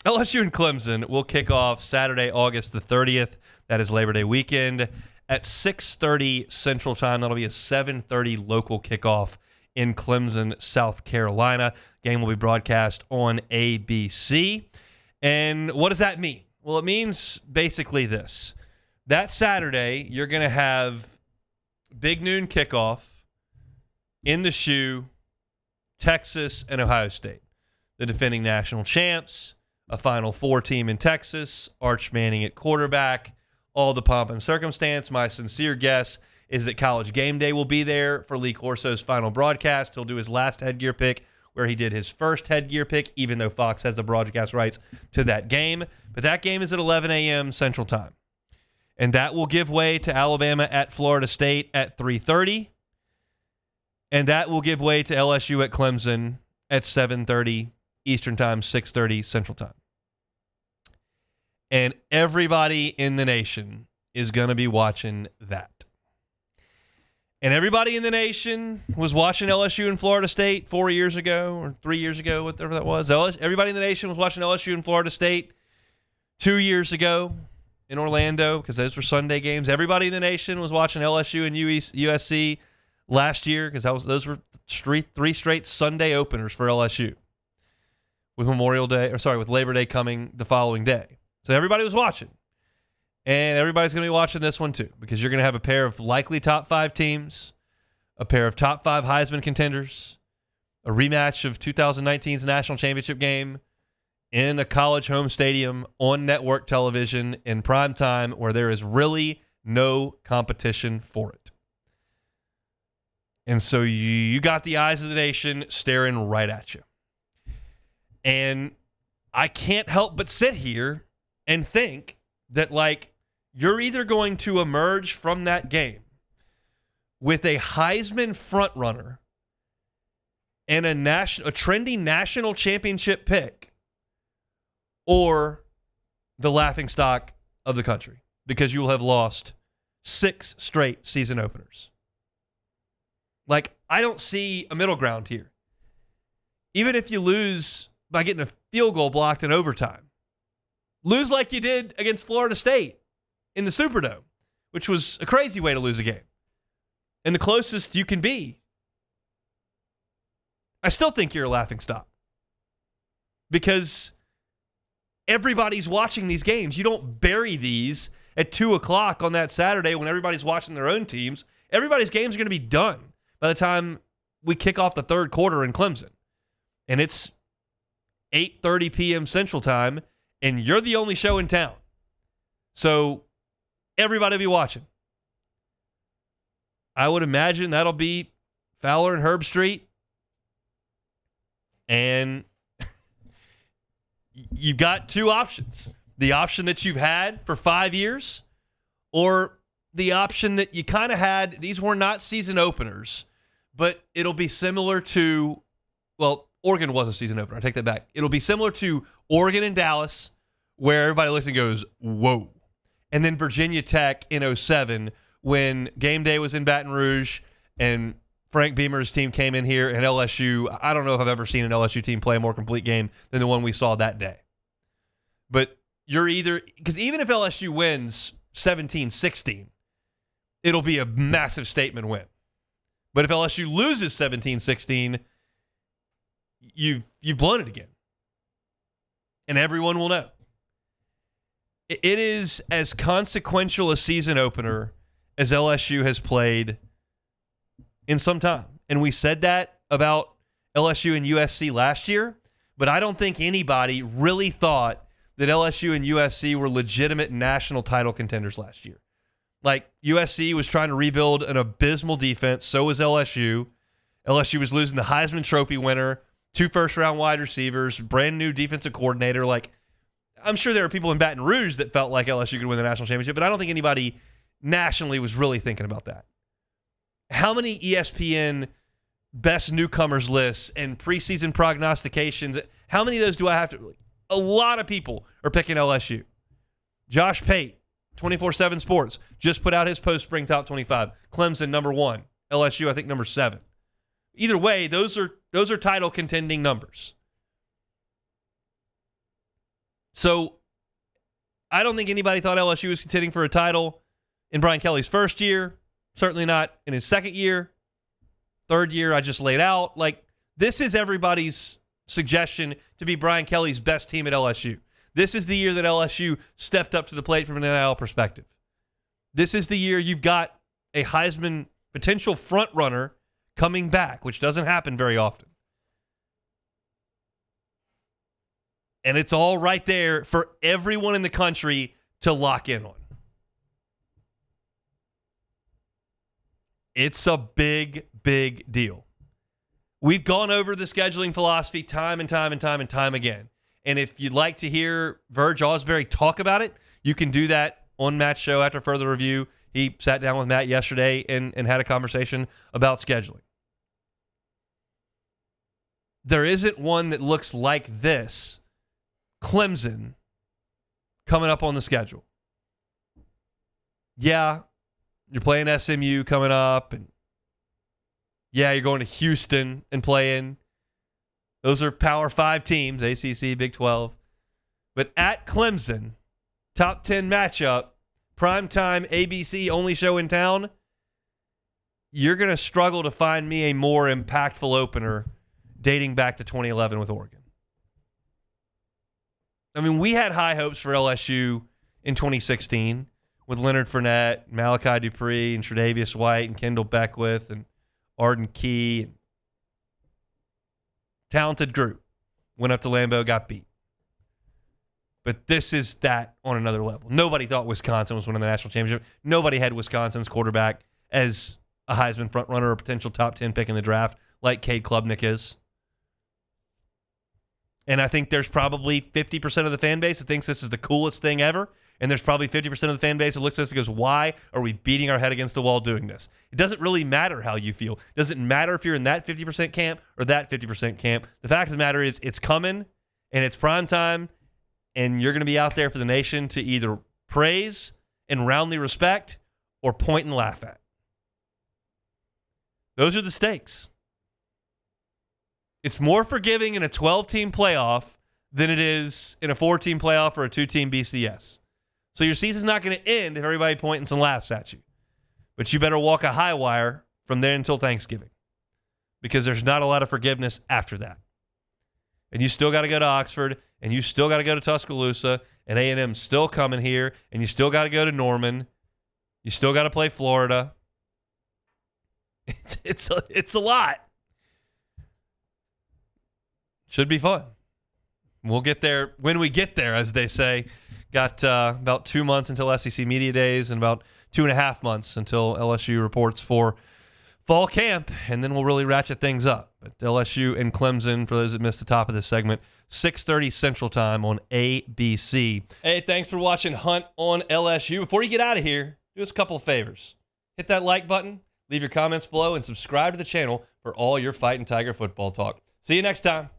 LSU and Clemson will kick off Saturday, August the 30th. That is Labor Day weekend at 6:30 Central Time. That'll be a 7:30 local kickoff in Clemson, South Carolina. Game will be broadcast on ABC. And what does that mean? Well, it means basically this. That Saturday, you're going to have big noon kickoff in the shoe, Texas and Ohio State, the defending national champs, a Final Four team in Texas, Arch Manning at quarterback, all the pomp and circumstance. My sincere guess is that College Game Day will be there for Lee Corso's final broadcast. He'll do his last headgear pick where he did his first headgear pick, even though Fox has the broadcast rights to that game. But that game is at 11 a.m. Central Time. And that will give way to Alabama at Florida State at 3:30. And that will give way to LSU at Clemson at 7:30 Eastern Time, 6:30 Central Time. And everybody in the nation is going to be watching that. And everybody in the nation was watching LSU and Florida State 4 years ago or 3 years ago, whatever that was. Everybody in the nation was watching LSU and Florida State 2 years ago in Orlando because those were Sunday games. Everybody in the nation was watching LSU and USC last year because those were three straight Sunday openers for LSU with with Labor Day coming the following day. So everybody was watching. And everybody's going to be watching this one too because you're going to have a pair of likely top 5 teams, a pair of top 5 Heisman contenders, a rematch of 2019's national championship game in a college home stadium on network television in prime time where there is really no competition for it. And so you got the eyes of the nation staring right at you. And I can't help but sit here and think that, you're either going to emerge from that game with a Heisman frontrunner and a trending national championship pick, or the laughingstock of the country, because you will have lost 6 straight season openers. I don't see a middle ground here. Even if you lose by getting a field goal blocked in overtime, lose like you did against Florida State in the Superdome, which was a crazy way to lose a game. And the closest you can be, I still think you're a laughingstock. Because everybody's watching these games. You don't bury these at 2 o'clock on that Saturday when everybody's watching their own teams. Everybody's games are going to be done by the time we kick off the third quarter in Clemson. And it's 8:30 p.m. Central Time, and you're the only show in town. So everybody will be watching. I would imagine that'll be Fowler and Herb Street. And you've got 2 options. The option that you've had for 5 years, or the option that you kind of had. These were not season openers, but it'll be similar to, Oregon was a season opener. I take that back. It'll be similar to Oregon and Dallas, where everybody looks and goes, whoa. And then Virginia Tech in 2007, when game day was in Baton Rouge and Frank Beamer's team came in here, and LSU, I don't know if I've ever seen an LSU team play a more complete game than the one we saw that day. But because even if LSU wins 17-16, it'll be a massive statement win. But if LSU loses 17-16, you've blown it again. And everyone will know. It is as consequential a season opener as LSU has played in some time. And we said that about LSU and USC last year, but I don't think anybody really thought that LSU and USC were legitimate national title contenders last year. USC was trying to rebuild an abysmal defense, so was LSU. LSU was losing the Heisman Trophy winner, 2 first-round wide receivers, brand new defensive coordinator. I'm sure there are people in Baton Rouge that felt like LSU could win the national championship, but I don't think anybody nationally was really thinking about that. How many ESPN best newcomers lists and preseason prognostications, how many of those do I have to? A lot of people are picking LSU. Josh Pate, 24/7 Sports, just put out his post-spring top 25. Clemson, number 1. LSU, I think, number 7. Either way, those are title contending numbers. So I don't think anybody thought LSU was contending for a title in Brian Kelly's first year. Certainly not in his second year. Third year, I just laid out. Like, this is everybody's suggestion to be Brian Kelly's best team at LSU. This is the year that LSU stepped up to the plate from an NIL perspective. This is the year you've got a Heisman potential front runner coming back, which doesn't happen very often. And it's all right there for everyone in the country to lock in on. It's a big, big deal. We've gone over the scheduling philosophy time and time again. And if you'd like to hear Verge Osbury talk about it, you can do that on Matt's show after further review. He sat down with Matt yesterday and had a conversation about scheduling. There isn't one that looks like this. Clemson coming up on the schedule. Yeah, you're playing SMU coming up, and yeah, you're going to Houston and playing. Those are Power 5 teams, ACC, Big 12. But at Clemson, top 10 matchup, primetime ABC only show in town, you're going to struggle to find me a more impactful opener dating back to 2011 with Oregon. I mean, we had high hopes for LSU in 2016 with Leonard Fournette, Malachi Dupree, and Tre'Davious White, and Kendall Beckwith, and Arden Key. Talented group. Went up to Lambeau, got beat. But this is that on another level. Nobody thought Wisconsin was winning the national championship. Nobody had Wisconsin's quarterback as a Heisman frontrunner or a potential top 10 pick in the draft like Cade Klubnik is. And I think there's probably 50% of the fan base that thinks this is the coolest thing ever. And there's probably 50% of the fan base that looks at this and goes, why are we beating our head against the wall doing this? It doesn't really matter how you feel. It doesn't matter if you're in that 50% camp or that 50% camp. The fact of the matter is it's coming and it's prime time, and you're going to be out there for the nation to either praise and roundly respect or point and laugh at. Those are the stakes. It's more forgiving in a 12-team playoff than it is in a 4-team playoff or a 2-team BCS. So your season's not going to end if everybody points and laughs at you. But you better walk a high wire from there until Thanksgiving, because there's not a lot of forgiveness after that. And you still got to go to Oxford, and you still got to go to Tuscaloosa, and A&M's still coming here, and you still got to go to Norman. You still got to play Florida. It's a lot. Should be fun. We'll get there when we get there, as they say. Got about 2 months until SEC Media Days and about 2.5 months until LSU reports for fall camp, and then we'll really ratchet things up. But LSU and Clemson, for those that missed the top of this segment, 6:30 Central Time on ABC. Hey, thanks for watching Hunt on LSU. Before you get out of here, do us a couple of favors. Hit that like button, leave your comments below, and subscribe to the channel for all your Fighting Tiger football talk. See you next time.